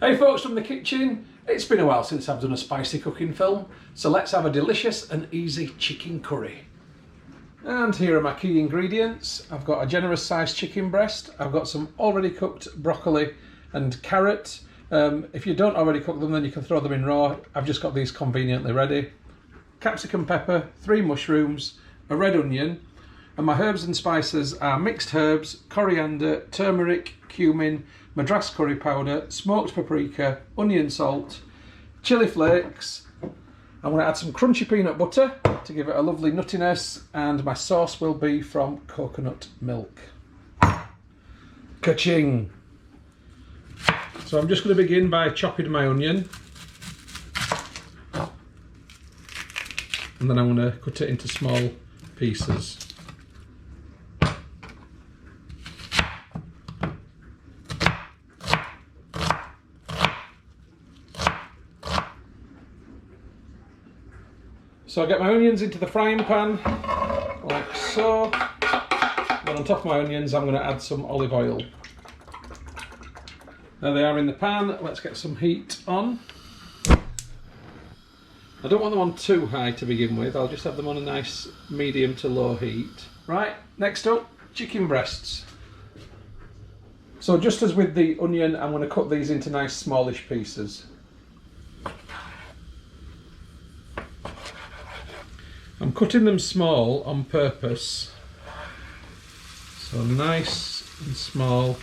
Hey folks from the kitchen, it's been a while since I've done a spicy cooking film, so let's have a delicious and easy chicken curry. And here are my key ingredients. I've got a generous sized chicken breast, I've got some already cooked broccoli and carrot. If you don't already cook them, then you can throw them in raw. I've just got these conveniently ready. Capsicum pepper, 3 mushrooms, a red onion, and my herbs and spices are mixed herbs, coriander, turmeric, cumin, madras curry powder, smoked paprika, onion salt, chilli flakes. I'm going to add some crunchy peanut butter to give it a lovely nuttiness, and my sauce will be from coconut milk. Ka-ching! So I'm just going to begin by chopping my onion, and then I'm going to cut it into small pieces. So I get my onions into the frying pan, like so. Then on top of my onions I'm going to add some olive oil. There they are in the pan, let's get some heat on. I don't want them on too high to begin with, I'll just have them on a nice medium to low heat. Right, next up, chicken breasts. So just as with the onion, I'm going to cut these into nice smallish pieces. I'm cutting them small on purpose, so nice and small.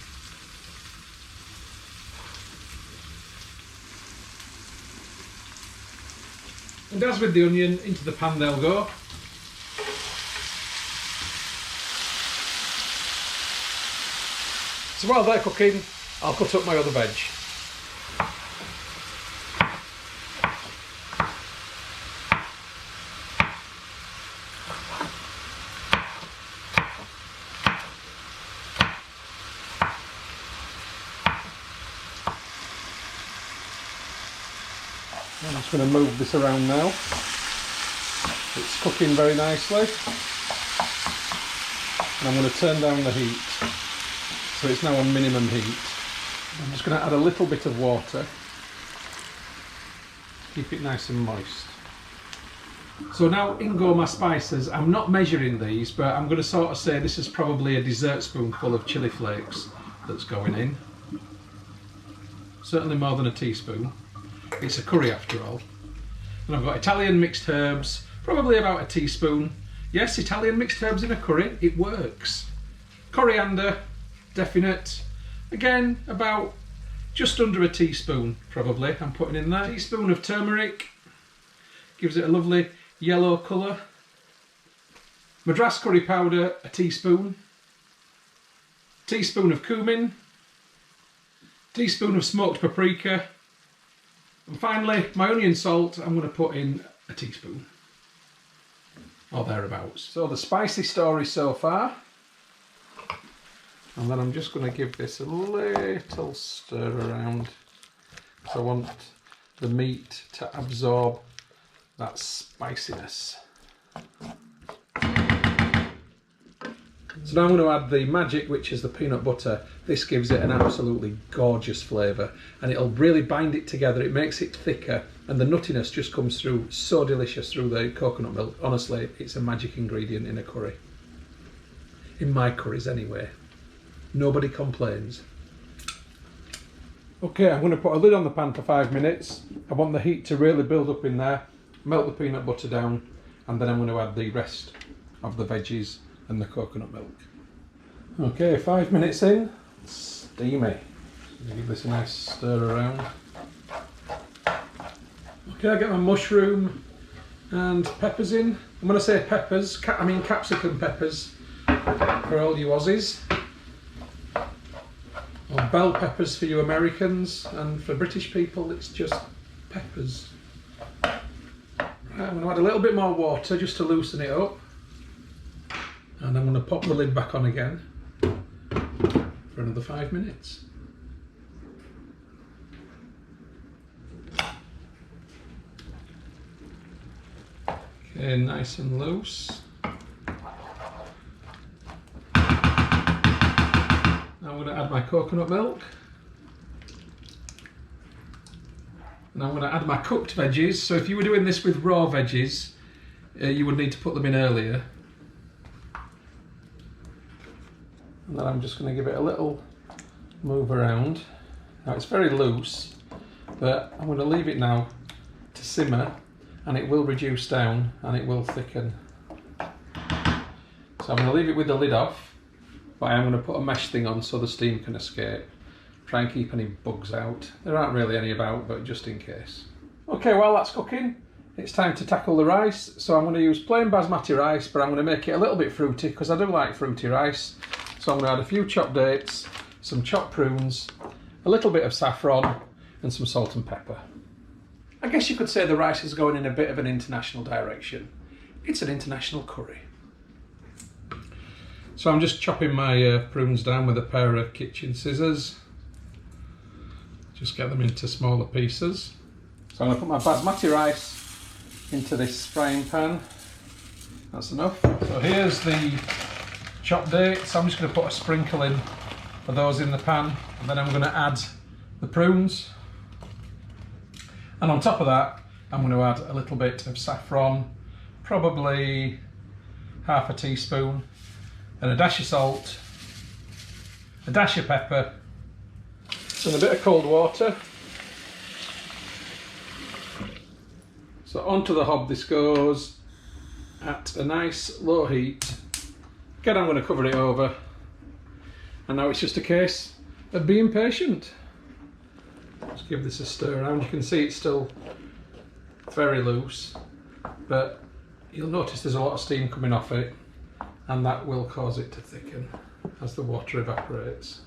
And as with the onion, into the pan they'll go. So while they're cooking, I'll cut up my other veg. I'm just going to move this around now. It's cooking very nicely. And I'm going to turn down the heat. So it's now on minimum heat. I'm just going to add a little bit of water. Keep it nice and moist. So now in go my spices. I'm not measuring these, but I'm going to sort of say this is probably a dessert spoonful of chilli flakes that's going in. Certainly more than a teaspoon. It's a curry after all. And I've got Italian mixed herbs, probably about a teaspoon. Yes, Italian mixed herbs in a curry, it works. Coriander, definite. Again, about just under a teaspoon probably I'm putting in there. A teaspoon of turmeric, gives it a lovely yellow colour. Madras curry powder, a teaspoon. Teaspoon of cumin. Teaspoon of smoked paprika. And finally, my onion salt, I'm going to put in a teaspoon, or thereabouts. So the spicy story so far. And then I'm just going to give this a little stir around. So I want the meat to absorb that spiciness. So now I'm going to add the magic, which is the peanut butter. This gives it an absolutely gorgeous flavour, and it'll really bind it together. It makes it thicker, and the nuttiness just comes through so delicious through the coconut milk. Honestly, it's a magic ingredient in a curry. In my curries anyway. Nobody complains. Okay, I'm going to put a lid on the pan for 5 minutes. I want the heat to really build up in there, melt the peanut butter down, and then I'm going to add the rest of the veggies and the coconut milk. Okay, 5 minutes in, steamy. Give this a nice stir around. Okay, I get my mushroom and peppers in. And when I say peppers, I mean capsicum peppers for all you Aussies. Or bell peppers for you Americans, and for British people it's just peppers. Right, I'm going to add a little bit more water just to loosen it up. And I'm going to pop the lid back on again for another 5 minutes. Okay, nice and loose. I'm going to add my coconut milk. And I'm going to add my cooked veggies. So if you were doing this with raw veggies, you would need to put them in earlier. And then I'm just going to give it a little move around. Now it's very loose, but I'm going to leave it now to simmer, and it will reduce down and it will thicken. So I'm going to leave it with the lid off, but I'm going to put a mesh thing on so the steam can escape. Try and keep any bugs out. There aren't really any about, but just in case. Okay, while that's cooking, it's time to tackle the rice. So I'm going to use plain basmati rice, but I'm going to make it a little bit fruity because I do like fruity rice. So I'm going to add a few chopped dates, some chopped prunes, a little bit of saffron, and some salt and pepper. I guess you could say the rice is going in a bit of an international direction. It's an international curry. So I'm just chopping my prunes down with a pair of kitchen scissors. Just get them into smaller pieces. So I'm going to put my basmati rice into this frying pan. That's enough. So here's the chopped dates. I'm just going to put a sprinkle in of those in the pan, and then I'm going to add the prunes. And on top of that, I'm going to add a little bit of saffron, probably half a teaspoon, and a dash of salt, a dash of pepper, and a bit of cold water. So onto the hob this goes at a nice low heat. Again, I'm going to cover it over, and now it's just a case of being patient. Just give this a stir around. You can see it's still very loose, but you'll notice there's a lot of steam coming off it, and that will cause it to thicken as the water evaporates.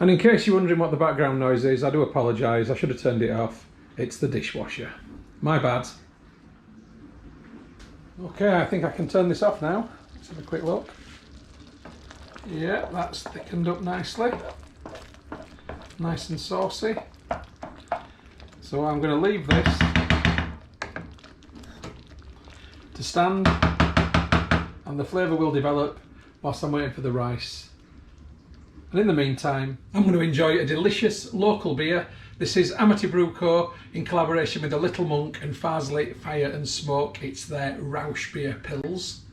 And in case you're wondering what the background noise is, I do apologise, I should have turned it off. It's the dishwasher. My bad. Okay, I think I can turn this off now. Let's have a quick look. Yeah, that's thickened up nicely. Nice and saucy. So I'm going to leave this to stand, and the flavour will develop whilst I'm waiting for the rice. And in the meantime, I'm going to enjoy a delicious local beer. This is Amity Brew Co. in collaboration with the Little Monk and Farsley Fire and Smoke. It's their Rausch Beer Pils.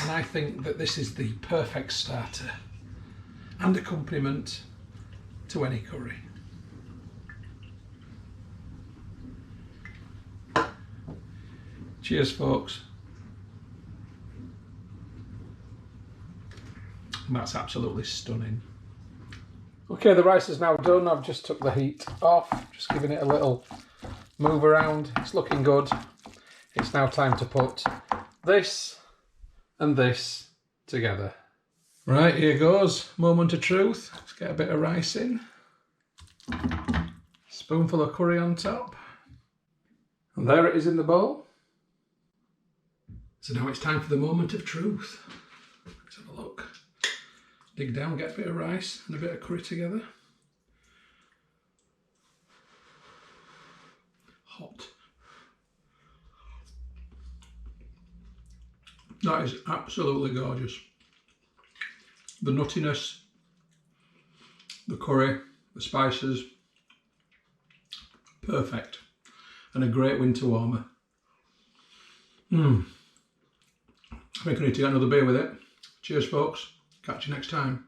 And I think that this is the perfect starter and accompaniment to any curry. Cheers, folks. That's absolutely stunning. Okay, the rice is now done. I've just took the heat off, just giving it a little move around. It's looking good. It's now time to put this and this together. Right, here goes. Moment of truth. Let's get a bit of rice in. Spoonful of curry on top. And there it is in the bowl. So now it's time for the moment of truth. Let's have a look. Dig down, get a bit of rice and a bit of curry together. Hot. That is absolutely gorgeous. The nuttiness, the curry, the spices, perfect. And a great winter warmer. I think I need to get another beer with it. Cheers, folks. Catch you next time.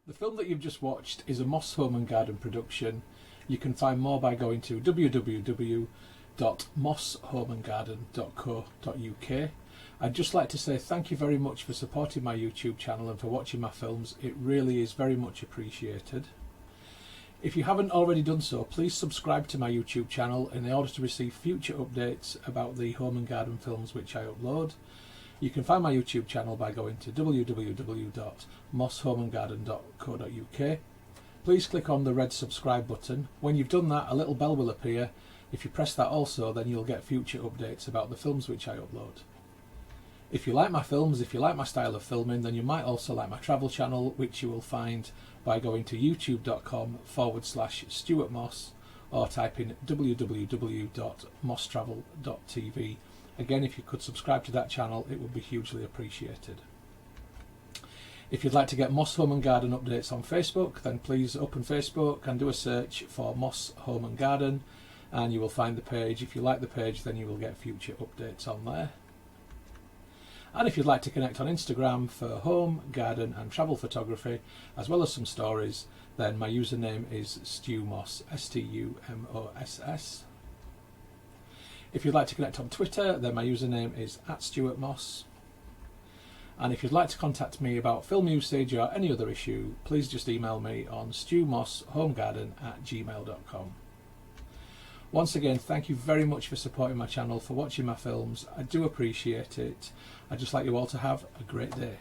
The film that you've just watched is a Moss Home and Garden production. You can find more by going to www.mosshomeandgarden.co.uk. I'd just like to say thank you very much for supporting my YouTube channel and for watching my films. It really is very much appreciated. If you haven't already done so, please subscribe to my YouTube channel in order to receive future updates about the home and garden films which I upload. You can find my YouTube channel by going to www.mosshomeandgarden.co.uk. Please click on the red subscribe button. When you've done that, a little bell will appear. If you press that also, then you'll get future updates about the films which I upload. If you like my films, if you like my style of filming, then you might also like my travel channel, which you will find by going to youtube.com/Stuart Moss or type in If you'd like to get Moss Home and Garden updates on Facebook, then please open Facebook and do a search for Moss Home and Garden, and you will find the page. If you like the page, then you will get future updates on there. And if you'd like to connect on Instagram for home, garden and travel photography, as well as some stories, then my username is StuMoss, STUMOSS. If you'd like to connect on Twitter, then my username is @StuartMoss. And if you'd like to contact me about film usage or any other issue, please just email me on stewmosshomegarden@gmail.com. Once again, thank you very much for supporting my channel, for watching my films. I do appreciate it. I'd just like you all to have a great day.